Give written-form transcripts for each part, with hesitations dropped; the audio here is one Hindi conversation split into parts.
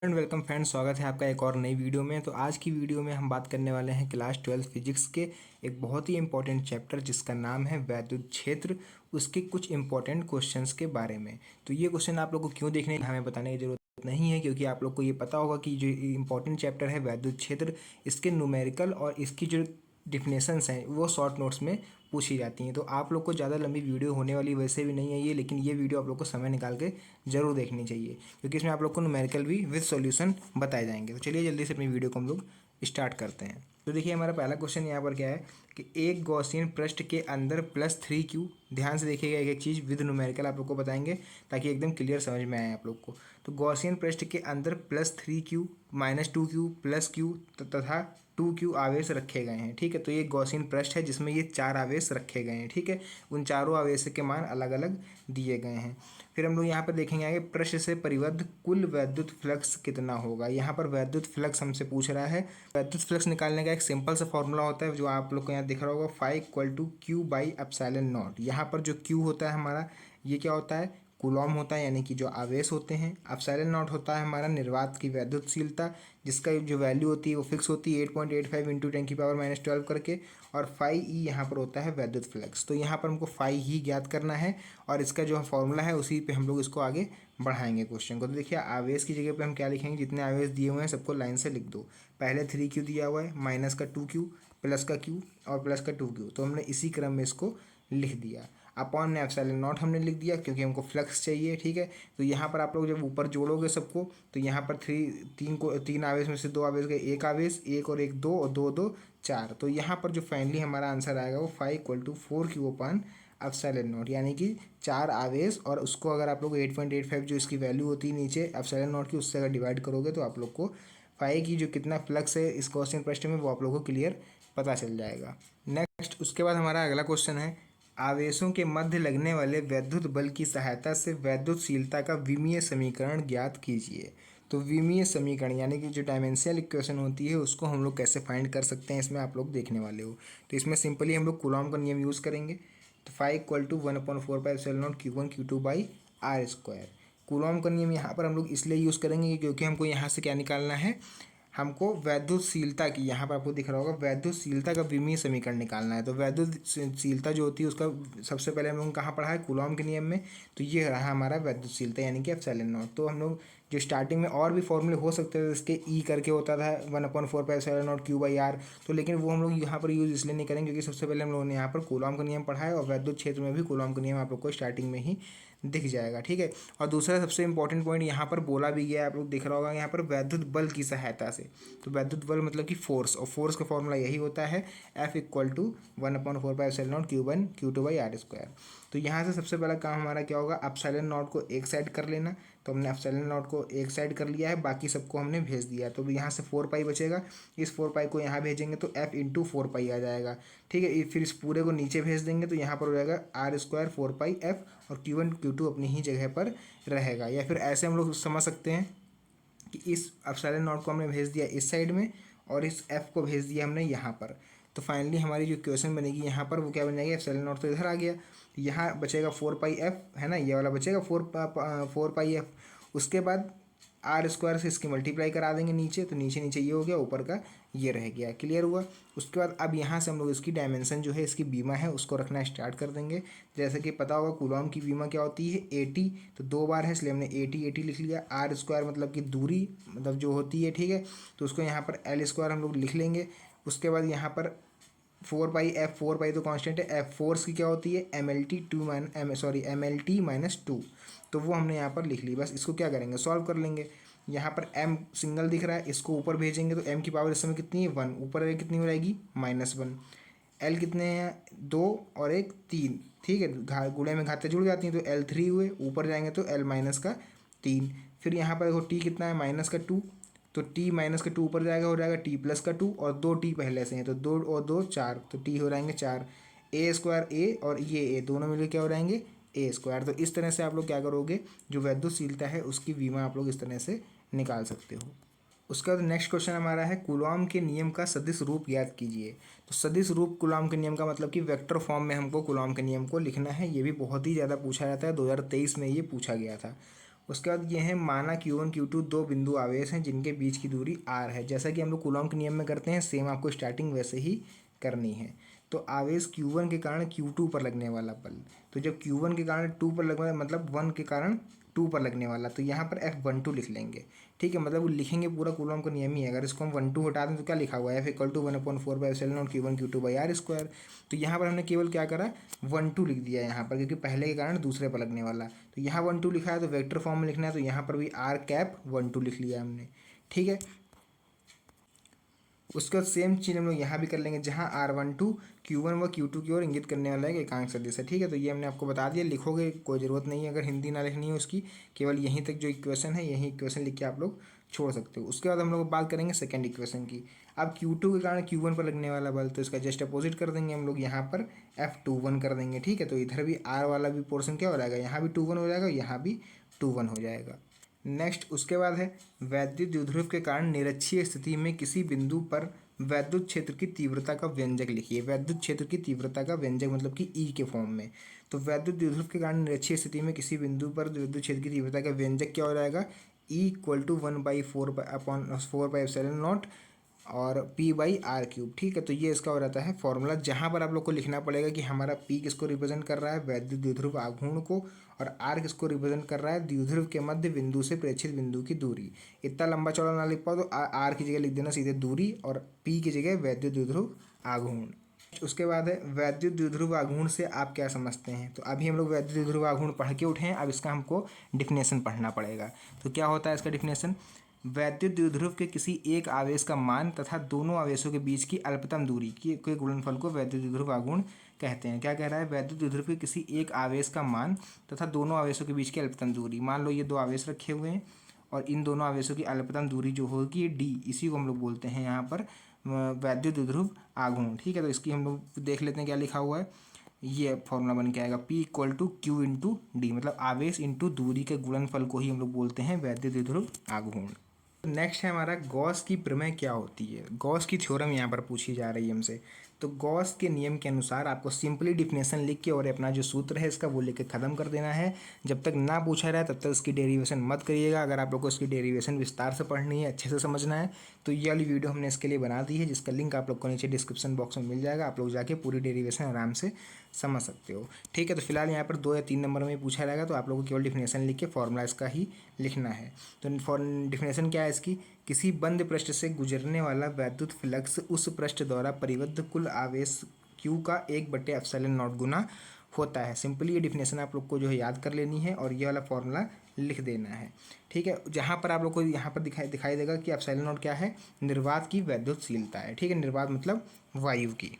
एंड वेलकम फ्रेंड्स, स्वागत है आपका एक और नई वीडियो में। तो आज की वीडियो में हम बात करने वाले हैं क्लास 12 फिजिक्स के एक बहुत ही इंपॉर्टेंट चैप्टर जिसका नाम है वैद्युत क्षेत्र, उसके कुछ इंपॉर्टेंट क्वेश्चंस के बारे में। तो ये क्वेश्चन आप लोग को क्यों देखने हमें बताने की जरूरत नहीं है, क्योंकि आप लोग को ये पता होगा कि जो इंपॉर्टेंट चैप्टर है वैद्युत क्षेत्र, इसके न्यूमेरिकल और इसकी जो डिफिनेशंस हैं वो शॉर्ट नोट्स में पूछी जाती हैं। तो आप लोग को ज़्यादा लंबी वीडियो होने वाली वैसे भी नहीं है ये, लेकिन ये वीडियो आप लोग को समय निकाल के ज़रूर देखनी चाहिए, क्योंकि इसमें आप लोग को न्यूमेरिकल भी विद सॉल्यूशन बताए जाएंगे। तो चलिए जल्दी से अपनी वीडियो को हम लोग स्टार्ट करते हैं। तो देखिए हमारा पहला क्वेश्चन यहाँ पर क्या है कि एक गॉसियन पृष्ठ के अंदर +3q, ध्यान से देखिएगा, एक एक चीज़ विद न्यूमेरिकल आप लोग को बताएंगे ताकि एकदम क्लियर समझ में आए आप लोग को। तो गॉसियन पृष्ठ के अंदर +3q -2q +q तथा 2q आवेश रखे गए हैं। ठीक है, तो ये गॉसियन पृष्ठ है जिसमें ये 4 आवेश रखे गए हैं। ठीक है, उन चारों आवेश के मान अलग अलग दिए गए हैं। फिर हम लोग यहाँ पर देखेंगे आगे, पृष्ठ से परिबद्ध कुल वैद्युत फ्लक्स कितना होगा। यहाँ पर वैद्युत फ्लक्स हमसे पूछ रहा है। वैद्युत फ्लक्स निकालने का एक सिंपल सा फॉर्मूला होता है जो आप लोग को यहाँ दिख रहा होगा, φ = Q/ε0। यहाँ पर जो Q होता है हमारा, ये क्या होता है, कूलॉम होता है, यानी कि जो आवेश होते हैं। ε0 होता है हमारा निर्वात की वैद्युतशीलता, जिसका जो वैल्यू होती है वो फिक्स होती है 8.85 × 10⁻12 करके। और φe यहाँ पर होता है वैद्युत फ्लक्स। तो यहाँ पर हमको फाई ही ज्ञात करना है और इसका जो फॉर्मूला है उसी पे हम लोग इसको आगे बढ़ाएंगे क्वेश्चन को। तो देखिए आवेश की जगह पे हम क्या लिखेंगे, जितने आवेश दिए हुए हैं सबको लाइन से लिख दो। पहले 3q दिया हुआ है, माइनस का 2q, प्लस का q और प्लस का 2q, तो हमने इसी क्रम में इसको लिख दिया। अपॉन ε0 हमने लिख दिया क्योंकि हमको फ्लक्स चाहिए। ठीक है, तो यहाँ पर आप लोग जब ऊपर जोड़ोगे सबको, तो यहाँ पर तीन आवेश में से 2 आवेश गए, एक आवेश, एक और एक 2 और 2 2 4। तो यहाँ पर जो फाइनली हमारा आंसर आएगा वो φ = 4q/ε0, यानी कि 4 आवेश, और उसको अगर आप लोग 8.85 जो इसकी वैल्यू होती है नीचे ε0 की, उससे अगर डिवाइड करोगे तो आप लोग को फाई की जो कितना फ्लक्स है इस क्वेश्चन प्रश्न में वो आप लोग को क्लियर पता चल जाएगा। नेक्स्ट उसके बाद हमारा अगला क्वेश्चन है, आवेशों के मध्य लगने वाले वैद्युत बल की सहायता से वैद्युतशीलता का विमीय समीकरण ज्ञात कीजिए। तो विमीय समीकरण यानी कि जो डायमेंशियल इक्वेशन होती है उसको हम लोग कैसे फाइंड कर सकते हैं, इसमें आप लोग देखने वाले हो। तो इसमें सिंपली हम लोग कूलॉम का नियम यूज़ करेंगे। तो φ = 1/4πε0 Q1 Q2/r²। कूलॉम का नियम यहाँ पर हम लोग इसलिए यूज़ करेंगे क्योंकि हमको यहाँ से क्या निकालना है, हमको वैद्युतशीलता की, यहाँ पर आपको दिख रहा होगा, वैद्युतशीलता का विमीय समीकरण निकालना है। तो वैद्युतशीलता जो होती है उसका सबसे पहले हम लोग कहाँ पढ़ा है, कूलॉम के नियम में। तो ये रहा हमारा वैद्युतशीलता यानी कि ε0। तो हम लोग जो स्टार्टिंग में और भी फॉर्मूले हो सकते थे, इसके ई करके होता था 1/4πε0 Q/r, तो लेकिन वो हम लोग यहाँ पर यूज़ इसलिए नहीं करेंगे क्योंकि सबसे पहले हम लोगों ने यहाँ पर कूलॉम का नियम पढ़ा है और वैद्युत क्षेत्र में भी कूलॉम का नियम आप लोग को स्टार्टिंग में ही दिख जाएगा। ठीक है, और दूसरा सबसे इंपॉर्टेंट पॉइंट यहाँ पर बोला भी गया है, आप लोग दिख रहा होगा यहाँ पर, वैद्युत बल की सहायता से। तो वैद्युत बल मतलब कि फोर्स, और फोर्स का फॉर्मूला यही होता है F = 1/4πε0 Q1 Q2/r²। तो यहाँ से सबसे पहला काम हमारा क्या होगा, ε0 को एक साइड कर लेना। तो हमने ε0 को एक साइड कर लिया है, बाकी सबको हमने भेज दिया। तो यहाँ से 4π बचेगा, इस 4π को यहाँ भेजेंगे तो F × 4π आ जाएगा। ठीक है, फिर इस पूरे को नीचे भेज देंगे तो यहाँ पर हो जाएगा r² 4πf, और Q1 Q2 अपनी ही जगह पर रहेगा। या फिर ऐसे हम लोग समझ सकते हैं कि इस ε0 को हमने भेज दिया इस साइड में और इस F को भेज दिया हमने यहाँ पर। तो फाइनली हमारी जो इक्वेशन बनेगी यहाँ पर वो क्या बन जाएगी, ε0 तो इधर आ गया, यहाँ बचेगा 4πf, है ना, ये वाला बचेगा 4πf। उसके बाद r² से इसकी मल्टीप्लाई करा देंगे नीचे, तो नीचे नीचे ये हो गया, ऊपर का ये रह गया। क्लियर हुआ। उसके बाद अब यहाँ से हम लोग इसकी डायमेंशन जो है, इसकी बीमा है, उसको रखना स्टार्ट कर देंगे। जैसे कि पता होगा कूलॉम की बीमा क्या होती है, 80, तो 2 बार है इसलिए हमने 80 लिख लिया। r² मतलब कि दूरी, मतलब जो होती है, ठीक है, तो उसको यहाँ पर l² हम लोग लिख लेंगे। उसके बाद यहाँ पर 4πf, 4π तो कांस्टेंट है, f फोर्स की क्या होती है, MLT -2, तो वो हमने यहाँ पर लिख ली। बस इसको क्या करेंगे, सॉल्व कर लेंगे। यहाँ पर m सिंगल दिख रहा है, इसको ऊपर भेजेंगे तो m की पावर इस समय कितनी है, 1, ऊपर कितनी हो जाएगी, -1। l कितने हैं, 2 और 1 3, ठीक है, गुणे में घातें जुड़ जाती हैं, तो l3 हुए, ऊपर जाएंगे तो l - 3। फिर यहाँ पर देखो t कितना है, -2, तो t -2 ऊपर जाएगा, हो जाएगा t+2, और 2t पहले से हैं तो 2 और 2 4, तो t हो जाएंगे 4। a² a और ये a दोनों मिलकर क्या हो जाएंगे, a²। तो इस तरह से आप लोग क्या करोगे, जो वैद्युतशीलता है उसकी विमा आप लोग इस तरह से निकाल सकते हो। उसका नेक्स्ट क्वेश्चन हमारा है, कूलॉम के नियम का सदिश रूप याद कीजिए। तो सदिश रूप कूलॉम के नियम का मतलब कि वेक्टर फॉर्म में हमको कूलॉम के नियम को लिखना है। ये भी बहुत ही ज़्यादा पूछा जाता है, 2023 में ये पूछा गया था। उसके बाद ये है माना Q1 Q2 दो बिंदु आवेश हैं जिनके बीच की दूरी r है। जैसा कि हम लोग कूलॉम के नियम में करते हैं, सेम आपको स्टार्टिंग वैसे ही करनी है। तो आवेश Q1 के कारण Q2 पर लगने वाला बल, तो जब Q1 के कारण 2 पर लगने मतलब 1 के कारण 2 पर लगने वाला, तो यहाँ पर F12 लिख लेंगे। ठीक है, मतलब वो लिखेंगे पूरा कूलॉम का नियम ही है। अगर इसको हम 1 2 हटा दें तो क्या लिखा हुआ है, F=1/4 Q1 Q2 r²। तो यहाँ पर हमने केवल क्या करा, 1 2 लिख दिया यहाँ पर, क्योंकि पहले के कारण दूसरे पर लगने वाला। तो यहाँ 1 2 लिखा है तो वेक्टर फॉर्म में लिखना है, तो यहाँ पर भी r∩1 2 लिख लिया हमने। ठीक है, उसके बाद सेम चीज़ हम लोग यहाँ भी कर लेंगे, जहाँ r12 Q1 व Q2 की ओर इंगित करने वाला एक एकांक सदिश है। ठीक है, तो ये हमने आपको बता दिया, लिखोगे कोई ज़रूरत नहीं है अगर हिंदी ना लिखनी है उसकी, केवल यहीं तक जो इक्वेशन है यही इक्वेशन लिख के आप लोग छोड़ सकते हो। उसके बाद हम लोग बात करेंगे सेकंड इक्वेशन की। अब Q2 के कारण Q1 पर लगने वाला बल, तो इसका जस्ट अपोजिट कर देंगे हम लोग, यहाँ पर F21 कर देंगे। ठीक है, तो इधर भी r वाला भी पोर्शन क्या हो जाएगा, यहाँ भी 2 1 हो जाएगा, यहाँ भी 2 1 हो जाएगा। नेक्स्ट उसके बाद है वैद्युत द्विध्रुव के कारण निरक्षीय स्थिति में किसी बिंदु पर वैद्युत क्षेत्र की तीव्रता का व्यंजक लिखिए। वैद्युत क्षेत्र की तीव्रता का व्यंजक मतलब कि ई के फॉर्म में। तो वैद्युत द्विध्रुव के कारण निरक्षीय स्थिति में किसी बिंदु पर विद्युत क्षेत्र की तीव्रता का व्यंजक क्या हो जाएगा, E = 1/4 और P/r³ ठीक है, तो ये इसका हो जाता है फॉर्मूला, जहाँ पर आप लोग को लिखना पड़ेगा कि हमारा P किसको रिप्रेजेंट कर रहा है, वैद्युत द्विध्रुव आघूर्ण को, और R किसको रिप्रेजेंट कर रहा है, द्विध्रुव के मध्य बिंदु से प्रेक्षित बिंदु की दूरी। इतना लंबा चौड़ा ना लिख पाओ तो R की जगह लिख देना सीधे दूरी, और P की जगह वैद्युत द्विध्रुव आघूर्ण। उसके बाद है वैद्युत द्विध्रुव आघूर्ण से आप क्या समझते हैं। तो अभी हम लोग वैद्युत द्विध्रुव आघूर्ण पढ़ के उठे हैं, अब इसका हमको डिफिनेशन पढ़ना पड़ेगा। तो क्या होता है इसका डिफिनेशन, वैद्युत द्विध्रुव के किसी एक आवेश का मान तथा दोनों आवेशों के बीच की अल्पतम दूरी के गुणनफल को वैद्युत द्विध्रुव आघूर्ण कहते हैं। क्या कह रहा है, वैद्युत द्विध्रुव के किसी एक आवेश का मान तथा दोनों आवेशों के बीच की अल्पतम दूरी। मान लो ये दो आवेश रखे हुए हैं और इन दोनों आवेशों की अल्पतम दूरी जो होगी ये d, इसी को हम लोग बोलते हैं यहाँ पर वैद्युत द्विध्रुव आघूर्ण। ठीक है, तो इसकी हम लोग देख लेते हैं क्या लिखा हुआ है। ये फॉर्मूला बन के आएगा P = Q × D, मतलब आवेश इंटू दूरी के गुणनफल को ही हम लोग बोलते हैं वैद्युत द्विध्रुव आघूर्ण। नेक्स्ट है हमारा गॉस की प्रमेय क्या होती है। गॉस की थ्योरम यहाँ पर पूछी जा रही है हमसे। तो गॉस के नियम के अनुसार आपको सिंपली डिफिनेशन लिख के और अपना जो सूत्र है इसका वो लेके ख़त्म कर देना है। जब तक ना पूछा रहा है तब तक इसकी डेरिवेशन मत करिएगा। अगर आप लोग को इसकी डेरिवेशन विस्तार से पढ़नी है, अच्छे से समझना है, तो ये वाली वीडियो हमने इसके लिए बना दी है, जिसका लिंक आप लोग को नीचे डिस्क्रिप्शन बॉक्स में मिल जाएगा। आप लोग जाके पूरी डेरिवेशन आराम से समझ सकते हो। ठीक है, तो फिलहाल यहाँ पर 2 या 3 नंबर में पूछा रहेगा, तो आप लोगों को केवल डिफिनेशन लिख के फॉर्मूला इसका ही लिखना है। तो डिफिनेशन क्या है इसकी, किसी बंद पृष्ठ से गुजरने वाला वैद्युत फ्लक्स उस पृष्ठ द्वारा परिबद्ध कुल आवेश Q का 1/ε0 गुना होता है। सिंपली ये डिफिनेशन आप लोग को जो है याद कर लेनी है और ये वाला फॉर्मूला लिख देना है। ठीक है, जहाँ पर आप लोग को यहाँ पर दिखाई देगा कि ε0 क्या है, निर्वात की वैद्युतशीलता है। ठीक है, निर्वात मतलब वायु की।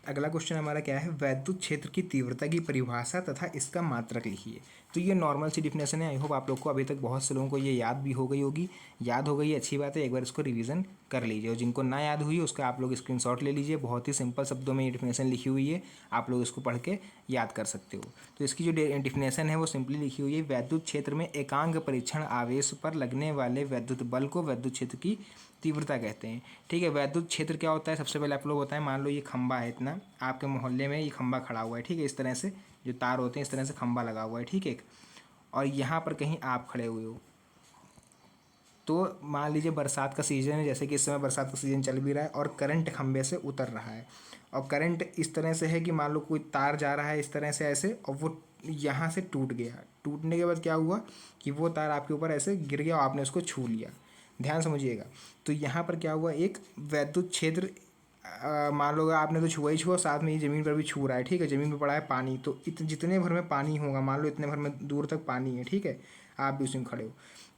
अगला क्वेश्चन हमारा क्या है, वैद्युत क्षेत्र की तीव्रता की परिभाषा तथा इसका मात्रक लिखिए। तो ये नॉर्मल सी डिफिनेशन है। आई होप आप लोग को अभी तक बहुत से लोगों को ये याद भी हो गई होगी। याद हो गई अच्छी बात है, एक बार इसको रिवीजन कर लीजिए, और जिनको ना याद हुई उसका आप लोग स्क्रीनशॉट ले लीजिए। बहुत ही सिंपल शब्दों में ये डिफिनेशन लिखी हुई है, आप लोग इसको पढ़ के याद कर सकते हो। तो इसकी जो डिफिनेशन है वो सिंपली लिखी हुई है, वैद्युत क्षेत्र में एकांक परीक्षण आवेश पर लगने वाले वैद्युत बल को वैद्युत क्षेत्र की तीव्रता कहते हैं। ठीक है, वैद्युत क्षेत्र क्या होता है, सबसे पहले आप लोग बताएं। मान लो ये खंबा है, इतना आपके मोहल्ले में ये खंबा खड़ा हुआ है। ठीक है, इस तरह से जो तार होते हैं इस तरह से खंबा लगा हुआ है। ठीक है, और यहाँ पर कहीं आप खड़े हुए हो, तो मान लीजिए बरसात का सीज़न है, जैसे कि इस समय बरसात का सीज़न चल भी रहा है, और करंट खंबे से उतर रहा है। और करंट इस तरह से है कि मान लो कोई तार जा रहा है इस तरह से ऐसे, और वो यहाँ से टूट गया। टूटने के बाद क्या हुआ कि वो तार आपके ऊपर ऐसे गिर गया और आपने उसको छू लिया। ध्यान समझिएगा। तो यहाँ पर क्या हुआ, एक वैद्युत क्षेत्र मान लो आपने तो छुआ ही छुआ, साथ में ये ज़मीन पर भी छू रहा है। ठीक है, ज़मीन पर पड़ा है पानी, तो जितने भर में पानी होगा, मान लो इतने भर में दूर तक पानी है। ठीक है, आप भी उसमें खड़े हो,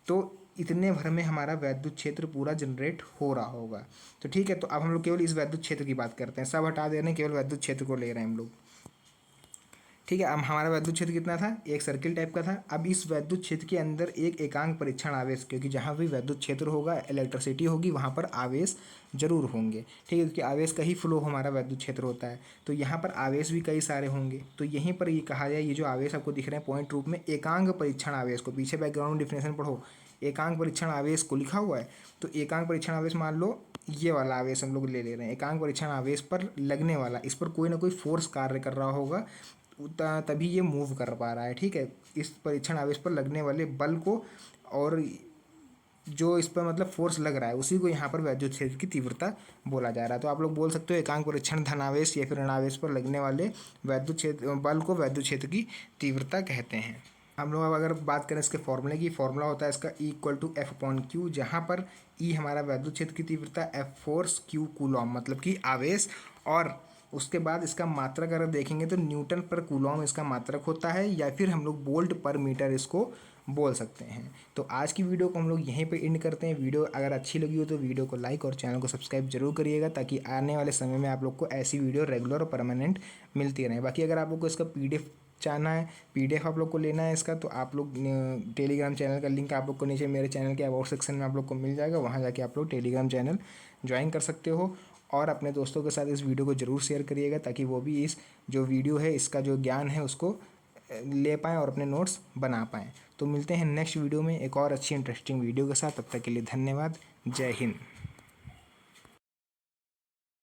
तो इतने भर में हमारा वैद्युत क्षेत्र पूरा जनरेट हो रहा होगा। तो ठीक है, तो अब हम लोग केवल इस वैद्युत क्षेत्र की बात करते हैं, सब हटा दे रहे हैं, केवल वैद्युत क्षेत्र को ले रहे हैं हम लोग। ठीक है, अब हमारा वैद्युत क्षेत्र कितना था, एक सर्किल टाइप का था। अब इस वैद्युत क्षेत्र के अंदर एक एकांक परीक्षण आवेश, क्योंकि जहाँ भी वैद्युत क्षेत्र होगा इलेक्ट्रिसिटी होगी वहाँ पर आवेश जरूर होंगे। ठीक है, क्योंकि आवेश का ही फ्लो हमारा वैद्युत क्षेत्र होता है, तो यहाँ पर आवेश भी कई सारे होंगे। तो यहीं पर ये कहा जाए, ये जो आवेश आपको दिख रहे हैं पॉइंट रूप में, एकांक परीक्षण आवेश को, पीछे बैकग्राउंड डिफिनेशन पढ़ो, एकांक परीक्षण आवेश को लिखा हुआ है। तो एकांक परीक्षण आवेश मान लो ये वाला आवेश हम लोग ले रहे हैं, एकांक परीक्षण आवेश पर लगने वाला, इस पर कोई ना कोई फोर्स कार्य कर रहा होगा, तभी ये मूव कर पा रहा है, ठीक है, इस परीक्षण आवेश पर लगने वाले बल को, और जो इस पर मतलब फोर्स लग रहा है उसी को यहाँ पर वैद्युत क्षेत्र की तीव्रता बोला जा रहा है। तो आप लोग बोल सकते हो एकांक परीक्षण धनावेश या फिर ऋणावेश पर लगने वाले वैद्युत क्षेत्र बल को वैद्युत क्षेत्र की तीव्रता कहते हैं। हम लोग अब अगर बात करें इसके फॉर्मूले की, फॉर्मूला होता है इसका E=F/Q, जहाँ पर E हमारा वैद्युत क्षेत्र की तीव्रता, F फोर्स, Q कूलॉम मतलब कि आवेश, और उसके बाद इसका मात्रक अगर देखेंगे तो न्यूटन पर कूलॉम इसका मात्रक होता है, या फिर हम लोग वोल्ट पर मीटर इसको बोल सकते हैं। तो आज की वीडियो को हम लोग यहीं पे एंड करते हैं। वीडियो अगर अच्छी लगी हो तो वीडियो को लाइक और चैनल को सब्सक्राइब जरूर करिएगा, ताकि आने वाले समय में आप लोग को ऐसी वीडियो रेगुलर और परमानेंट मिलती रहे। बाकी अगर आप लोग को इसका PDF चाहना है, PDF आप लोग को लेना है इसका, तो आप लोग टेलीग्राम चैनल का लिंक आप लोग को नीचे मेरे चैनल के अबाउट सेक्शन में आप लोग को मिल जाएगा, वहाँ जाके आप लोग टेलीग्राम चैनल ज्वाइन कर सकते हो। और अपने दोस्तों के साथ इस वीडियो को ज़रूर शेयर करिएगा, ताकि वो भी इस जो वीडियो है इसका जो ज्ञान है उसको ले पाएँ और अपने नोट्स बना पाएँ। तो मिलते हैं नेक्स्ट वीडियो में एक और अच्छी इंटरेस्टिंग वीडियो के साथ। तब तक के लिए धन्यवाद। जय हिंद।